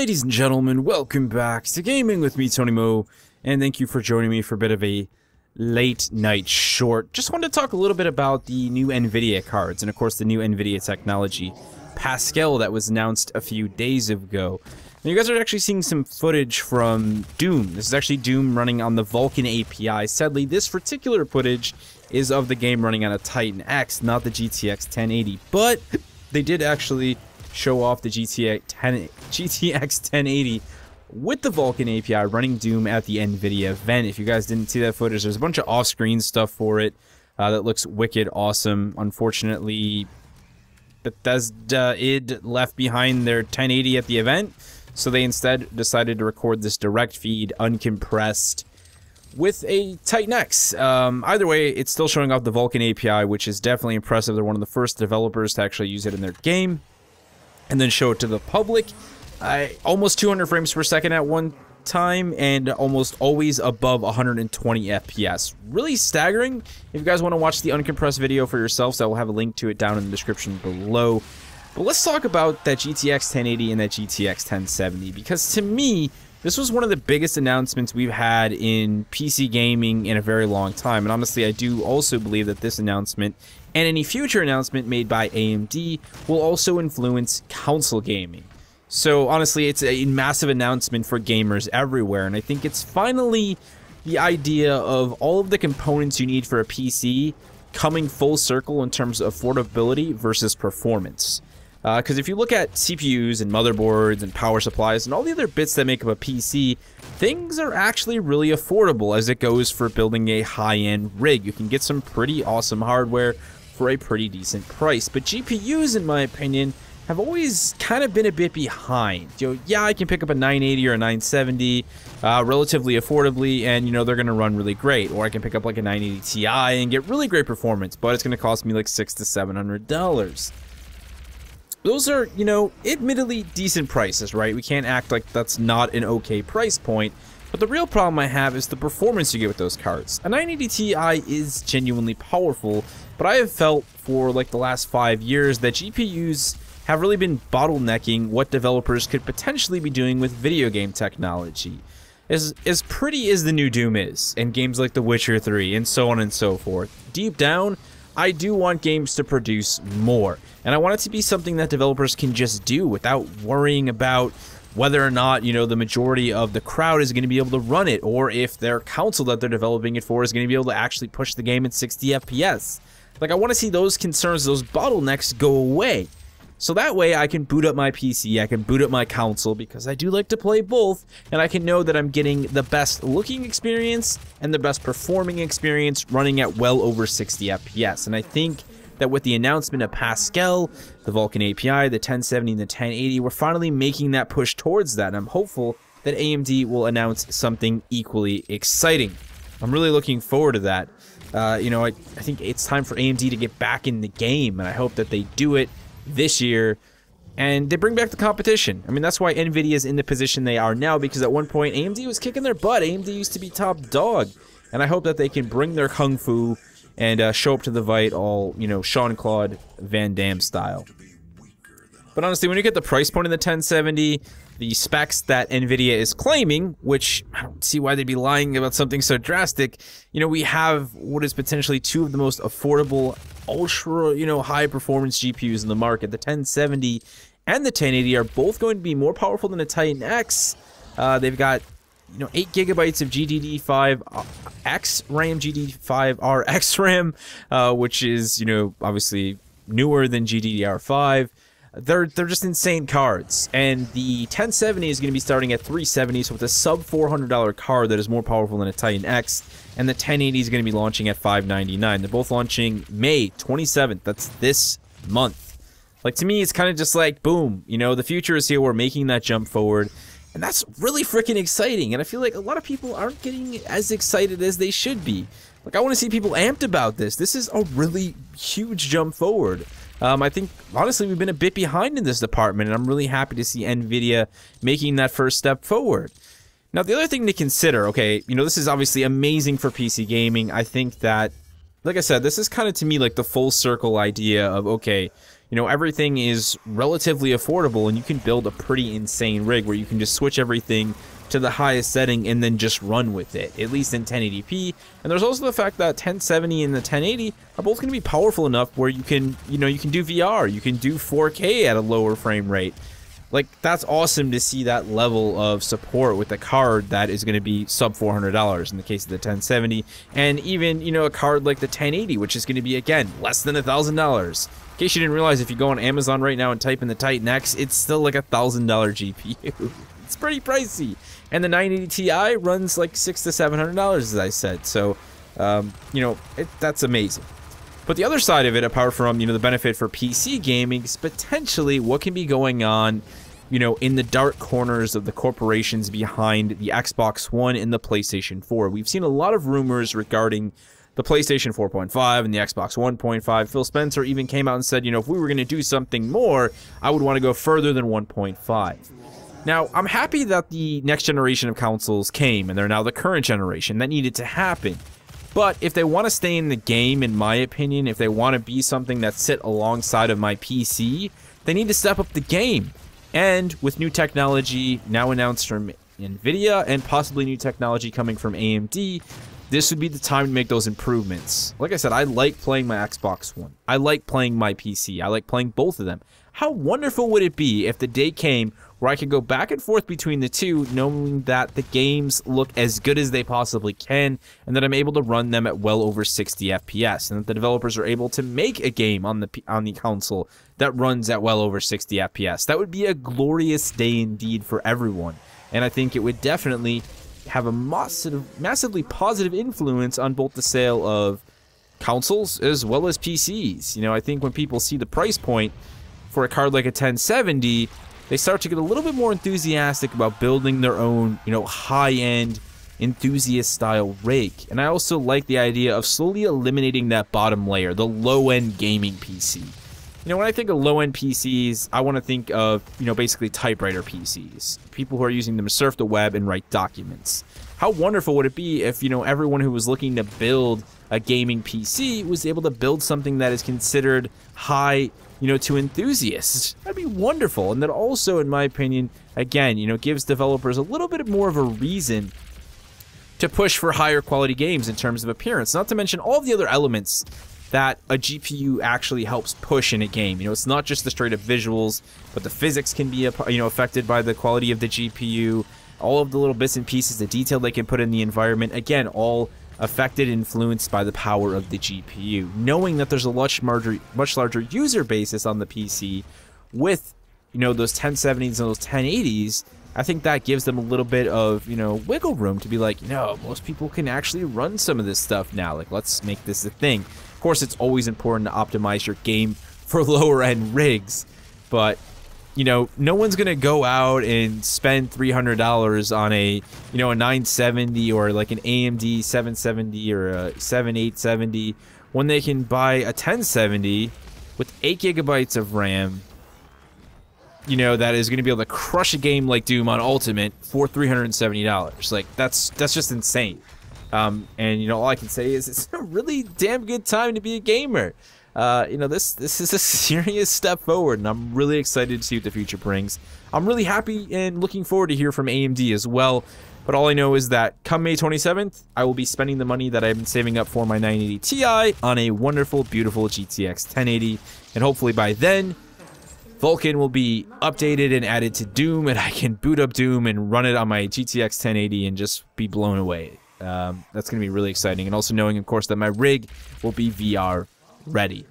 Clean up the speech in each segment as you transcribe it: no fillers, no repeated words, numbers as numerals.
Ladies and gentlemen, welcome back to Gaming with me, Tony Mo, and thank you for joining me for a bit of a late night short. Just wanted to talk a little bit about the new Nvidia cards, and of course the new Nvidia technology, Pascal, that was announced a few days ago. Now you guys are actually seeing some footage from Doom. This is actually Doom running on the Vulcan API. Sadly, this particular footage is of the game running on a Titan X, not the GTX 1080, but they did actually show off the GTX 1080 with the Vulcan API running Doom at the Nvidia event. If you guys didn't see that footage, there's a bunch of off-screen stuff for it that looks wicked awesome. Unfortunately, Bethesda left behind their 1080 at the event, so they instead decided to record this direct feed, uncompressed, with a Titan X. Either way, it's still showing off the Vulcan API, which is definitely impressive. They're one of the first developers to actually use it in their game and then show it to the public. Almost 200 frames per second at one time, and almost always above 120 FPS. Really staggering. If you guys want to watch the uncompressed video for yourselves, I will have a link to it down in the description below. But let's talk about that GTX 1080 and that GTX 1070, because to me, this was one of the biggest announcements we've had in PC gaming in a very long time. And honestly, I do also believe that this announcement and any future announcement made by AMD will also influence console gaming. So honestly, it's a massive announcement for gamers everywhere, and I think it's finally the idea of all of the components you need for a PC coming full circle in terms of affordability versus performance. Because if you look at CPUs and motherboards and power supplies and all the other bits that make up a PC, things are actually really affordable as it goes for building a high-end rig. You can get some pretty awesome hardware for a pretty decent price. But GPUs, in my opinion, have always kind of been a bit behind. Yeah, I can pick up a 980 or a 970 relatively affordably, and they're going to run really great. Or I can pick up like a 980 Ti and get really great performance, but it's going to cost me like $600 to $700. Those are, admittedly decent prices, right? We can't act like that's not an okay price point. But the real problem I have is the performance you get with those cards. A 980 Ti is genuinely powerful, but I have felt for like the last 5 years that GPUs have really been bottlenecking what developers could potentially be doing with video game technology. As pretty as the new Doom is, and games like The Witcher 3, and so on and so forth, deep down, I do want games to produce more. And I want it to be something that developers can just do without worrying about whether or not, the majority of the crowd is going to be able to run it, or if their console that they're developing it for is going to be able to actually push the game at 60 FPS. Like, I want to see those concerns, those bottlenecks go away. So that way I can boot up my PC, I can boot up my console, because I do like to play both, and I can know that I'm getting the best looking experience and the best performing experience running at well over 60 FPS. And I think that with the announcement of Pascal, the Vulcan API, the 1070 and the 1080, we're finally making that push towards that, and I'm hopeful that AMD will announce something equally exciting. I'm really looking forward to that. I think it's time for AMD to get back in the game, and I hope that they do it this year and they bring back the competition. I mean, that's why Nvidia is in the position they are now, because at one point AMD was kicking their butt. AMD used to be top dog, and I hope that they can bring their kung fu and show up to the fight all, Jean-Claude Van Damme style. But honestly, when you get the price point in the 1070, the specs that Nvidia is claiming, which I don't see why they'd be lying about something so drastic, we have what is potentially two of the most affordable, ultra, high performance GPUs in the market. The 1070 and the 1080 are both going to be more powerful than a Titan X. They've got 8 gigabytes of GDDR5X RAM, GDDR5RX RAM, which is, obviously newer than GDDR5. They're just insane cards, and the 1070 is going to be starting at $370, so with a sub $400 card that is more powerful than a Titan X, and the 1080 is going to be launching at $599. They're both launching May 27th. That's this month. Like, to me, it's kind of just like, boom, the future is here. We're making that jump forward. And that's really freaking exciting, and I feel like a lot of people aren't getting as excited as they should be. Like, I want to see people amped about this. This is a really huge jump forward. I think, honestly, we've been a bit behind in this department, and I'm really happy to see Nvidia making that first step forward. Now, the other thing to consider, okay, this is obviously amazing for PC gaming. I think that, like I said, this is kind of, to me, like the full circle idea of, okay, You know, everything is relatively affordable, and you can build a pretty insane rig where you can just switch everything to the highest setting and then just run with it, at least in 1080p. And there's also the fact that 1070 and the 1080 are both going to be powerful enough where you can, you know, you can do VR, you can do 4K at a lower frame rate. Like, that's awesome to see that level of support with a card that is going to be sub $400 in the case of the 1070, and even, you know, a card like the 1080, which is going to be, again, less than $1,000. In case you didn't realize, if you go on Amazon right now and type in the Titan X, it's still like $1,000 GPU. It's pretty pricey. And the 980 Ti runs like $600 to $700, as I said. So, you know, that's amazing. But the other side of it, apart from, you know, the benefit for PC gaming, is potentially what can be going on, you know, in the dark corners of the corporations behind the Xbox One and the PlayStation 4. We've seen a lot of rumors regarding the PlayStation 4.5 and the Xbox 1.5. Phil Spencer even came out and said, you know, if we were going to do something more, I would want to go further than 1.5. Now, I'm happy that the next generation of consoles came, and they're now the current generation. That needed to happen. But if they want to stay in the game, in my opinion, if they want to be something that sit alongside of my PC, they need to step up the game. And with new technology now announced from Nvidia and possibly new technology coming from AMD, this would be the time to make those improvements. Like I said, I like playing my Xbox One. I like playing my PC. I like playing both of them. How wonderful would it be if the day came where I could go back and forth between the two, knowing that the games look as good as they possibly can, and that I'm able to run them at well over 60 FPS, and that the developers are able to make a game on the console that runs at well over 60 FPS. That would be a glorious day indeed for everyone, and I think it would definitely have a massively positive influence on both the sale of consoles as well as PCs. You know, I think when people see the price point for a card like a 1070, they start to get a little bit more enthusiastic about building their own, you know, high-end, enthusiast-style rig. And I also like the idea of slowly eliminating that bottom layer, the low-end gaming PC. You know, when I think of low-end PCs, I want to think of, you know, basically typewriter PCs. People who are using them to surf the web and write documents. How wonderful would it be if, you know, everyone who was looking to build a gaming PC was able to build something that is considered high, you know, to enthusiasts? That'd be wonderful. And that also, in my opinion, again, you know, gives developers a little bit more of a reason to push for higher quality games in terms of appearance. Not to mention all the other elements that a GPU actually helps push in a game. You know, it's not just the straight up visuals, but the physics can be, you know, affected by the quality of the GPU. All of the little bits and pieces, the detail they can put in the environment, again, all affected, influenced by the power of the GPU. Knowing that there's a much larger user basis on the PC with, you know, those 1070s and those 1080s, I think that gives them a little bit of, you know, wiggle room to be like, you know, most people can actually run some of this stuff now. Like, let's make this a thing. Of course, it's always important to optimize your game for lower end rigs, but you know, no one's gonna go out and spend $300 on a, you know, a 970 or like an AMD 770 or a 7870 when they can buy a 1070 with 8 gigabytes of RAM, you know, that is gonna be able to crush a game like Doom on Ultimate for $370. Like, that's just insane. And you know, all I can say is it's a really damn good time to be a gamer. You know, this is a serious step forward, and I'm really excited to see what the future brings. I'm really happy and looking forward to hear from AMD as well. But all I know is that come May 27th, I will be spending the money that I've been saving up for my 980 Ti on a wonderful, beautiful GTX 1080. And hopefully by then, Vulcan will be updated and added to Doom, and I can boot up Doom and run it on my GTX 1080 and just be blown away. That's going to be really exciting. And also knowing, of course, that my rig will be VR ready.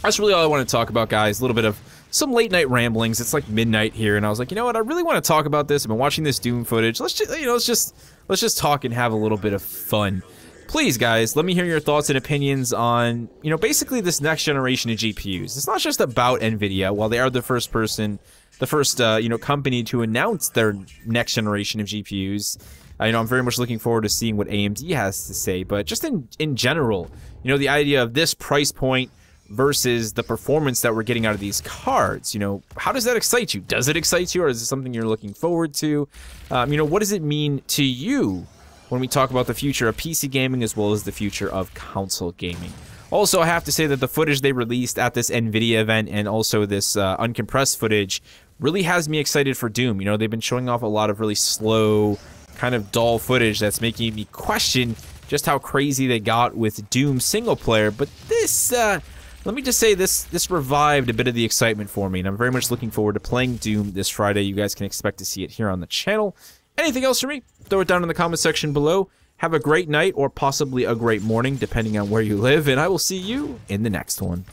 That's really all I want to talk about, guys. A little bit of some late night ramblings. It's like midnight here, and I was like, you know what? I really want to talk about this. I've been watching this Doom footage. Let's just, you know, let's just talk and have a little bit of fun. Please, guys, let me hear your thoughts and opinions on, you know, basically this next generation of GPUs. It's not just about Nvidia. While they are the first, you know, company to announce their next generation of GPUs. You know, I'm very much looking forward to seeing what AMD has to say, but just in general, you know, the idea of this price point versus the performance that we're getting out of these cards, you know, how does that excite you? Does it excite you, or is it something you're looking forward to? You know, what does it mean to you when we talk about the future of PC gaming as well as the future of console gaming? Also, I have to say that the footage they released at this Nvidia event and also this uncompressed footage really has me excited for Doom. You know, they've been showing off a lot of really slow, kind of dull footage that's making me question just how crazy they got with Doom single player. But this, let me just say, this revived a bit of the excitement for me, and I'm very much looking forward to playing Doom this Friday. You guys can expect to see it here on the channel. Anything else from me? Throw it down in the comment section below. Have a great night or possibly a great morning, depending on where you live, and I will see you in the next one.